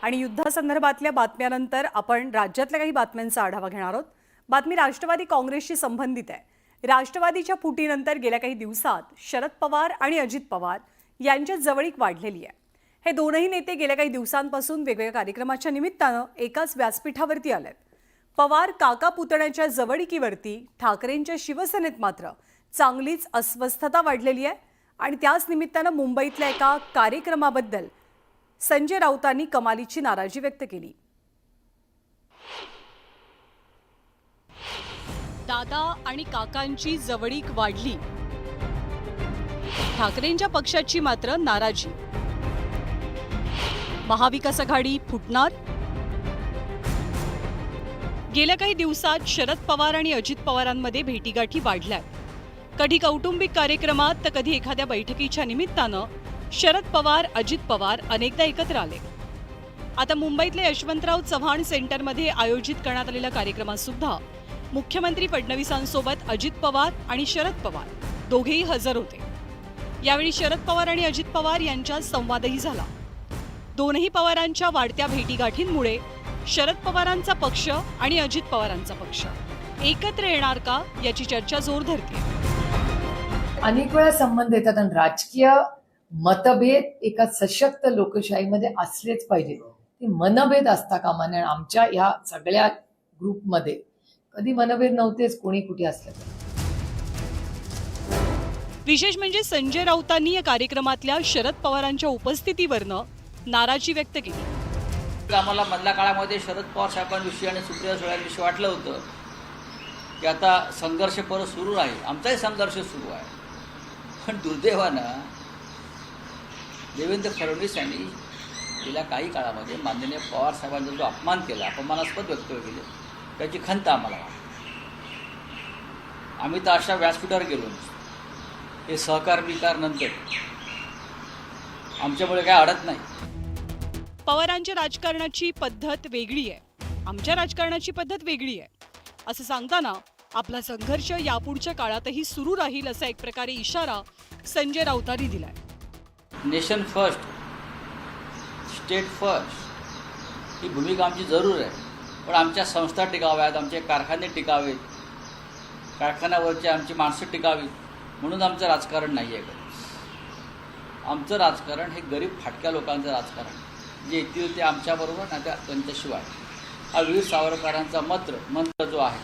आणि युद्धासंदर्भातल्या बातम्यानंतर आपण राज्यातल्या काही बातम्यांचा आढावा घेणार आहोत। बातमी राष्ट्रवादी काँग्रेसशी संबंधित आहे। राष्ट्रवादीच्या फुटीनंतर गेल्या काही दिवसात शरद पवार आणि अजित पवार यांच्यात जवळीक वाढलेली आहे। हे दोनही नेते गेल्या काही दिवसांपासून वेगवेगळ्या कार्यक्रमाच्या निमित्तानं एकाच व्यासपीठावरती आलेत। पवार काका पुतण्याच्या जवळीकीवरती ठाकरेंच्या शिवसेनेत मात्र चांगलीच अस्वस्थता वाढलेली आहे आणि त्याच निमित्तानं मुंबईतल्या एका कार्यक्रमाबद्दल संजय राऊतांनी कमालीची नाराजी व्यक्त केली। दादा आणि काकांची जवळीक वाढली, ठाकरेंच्या पक्षाची मात्र नाराजी। महाविकास आघाडी फुटणार? गेल्या काही दिवसात शरद पवार आणि अजित पवारांमध्ये भेटीगाठी वाढल्यात। कधी कौटुंबिक कार्यक्रमात तर कधी एखाद्या बैठकीच्या निमित्तानं शरद पवार अजित पवार अनेकदा एकत्र आले। आता मुंबईतल्या यशवंतराव चव्हाण सेंटरमध्ये आयोजित करण्यात आलेल्या कार्यक्रमात सुद्धा मुख्यमंत्री फडणवीसांसोबत अजित पवार आणि शरद पवार दोघेही हजर होते। यावेळी शरद पवार आणि अजित पवार यांच्यात संवादही झाला। दोनही पवारांच्या वाढत्या भेटीगाठींमुळे शरद पवारांचा पक्ष आणि अजित पवारांचा पक्ष एकत्र येणार का याची चर्चा जोर धरते। अनेक वेळा संबंध येतात आणि राजकीय मतभेद एका सशक्त लोकशाहीमध्ये असलेच पाहिजे। ते मनभेद असता कामा नये। आमच्या ह्या सगळ्या ग्रुपमध्ये कधी मनभेद नव्हतेच, कोणी कुठे असलं तर। विशेष म्हणजे संजय राऊतांनी या कार्यक्रमातल्या शरद पवारांच्या उपस्थितीवरनं नाराजी व्यक्त केली। आम्हाला मधल्या काळामध्ये शरद पवार साहेबांविषयी आणि सुप्रिया सुळेंविषयी वाटलं होतं की आता संघर्ष परत सुरू राहील, आमचाही संघर्ष सुरू आहे। पण दुर्दैवानं देवेंद्र फडणवीस यांनी गेल्या काही काळामध्ये माननीय पवार साहेबांचा जो अपमान केला, अपमानास्पद वक्तव्य केले, त्याची खंत आम्हाला वाटते। आम्ही तर अशा व्यासपीठावर गेलो, हे सहकार विकार नंतर आमच्यामुळे काय अडत नाही। पवारांच्या राजकारणाची पद्धत वेगळी आहे, आमच्या राजकारणाची पद्धत वेगळी आहे असं सांगताना आपला संघर्ष यापुढच्या काळातही सुरू राहील असा एक प्रकारे इशारा संजय राऊतांनी दिलाय। नेशन फर्स्ट, स्टेट फर्स्ट ही भूमिका आमची जरूर आहे, पण आमच्या संस्था टिकाव्यात, आमचे कारखाने टिकावेत, कारखान्यावरची आमची माणसं टिकावीत, म्हणून आमचं राजकारण नाही आहे। आमचं राजकारण हे गरीब फाटक्या लोकांचं राजकारण, जे येतील ते आमच्याबरोबर नाही तर त्यांच्याशिवाय। हा वीर सावरकरांचा मंत्र जो आहे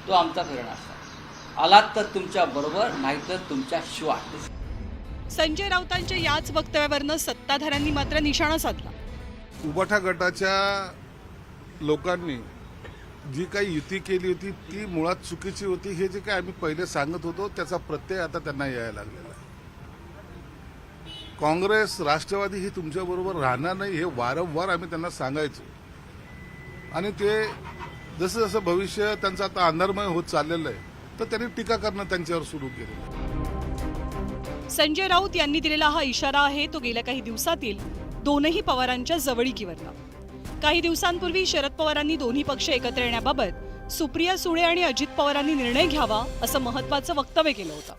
तो आमचा प्रेरणा असतो। आलात तर तुमच्या बरोबर, नाही तर तुमच्या शिवाय। संजय राऊतांच्या याच वक्तव्यावरनं सत्ताधाऱ्यांनी मात्र निशाणा साधला। उबाठा गटाच्या लोकांनी जी काही युती केली होती ती मुळात चुकीची होती। हे जे काही आम्ही पहिले सांगत होतो त्याचा प्रत्यय आता त्यांना यायला लागलेला आहे। काँग्रेस राष्ट्रवादी ही तुमच्याबरोबर राहणार नाही, हे वारंवार आम्ही त्यांना सांगायचो आणि ते जसं जसं भविष्य त्यांचं आता अंधारमय होत चाललेलं आहे तर त्यांनी टीका करणं त्यांच्यावर सुरू केलं। संजय राऊत यांनी दिलेला हा इशारा आहे तो गेल्या काही दिवसातील दोनही पवारांच्या जवळीकीवरनं। काही दिवसांपूर्वी शरद पवारांनी दोन्ही पक्ष एकत्र येण्याबाबत सुप्रिया सुळे आणि अजित पवारांनी निर्णय घ्यावा असं महत्त्वाचं वक्तव्य केलं होतं।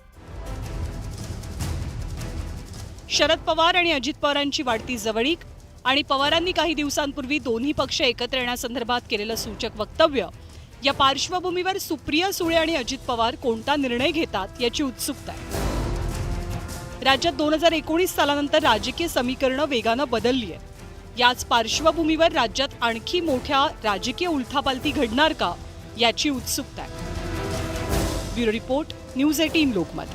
शरद पवार आणि अजित पवारांची वाढती जवळीक आणि पवारांनी काही दिवसांपूर्वी दोन्ही पक्ष एकत्र येण्यासंदर्भात केलेलं सूचक वक्तव्य या पार्श्वभूमीवर सुप्रिया सुळे आणि अजित पवार कोणता निर्णय घेतात याची उत्सुकता आहे। राज्यात 2019 सालानंतर राजकीय समीकरणं वेगानं बदलली आहेत। याच पार्श्वभूमीवर राज्यात आणखी मोठ्या राजकीय उलथापालथी घडणार का याची उत्सुकता आहे। Bureau report, news 18 Lokmat.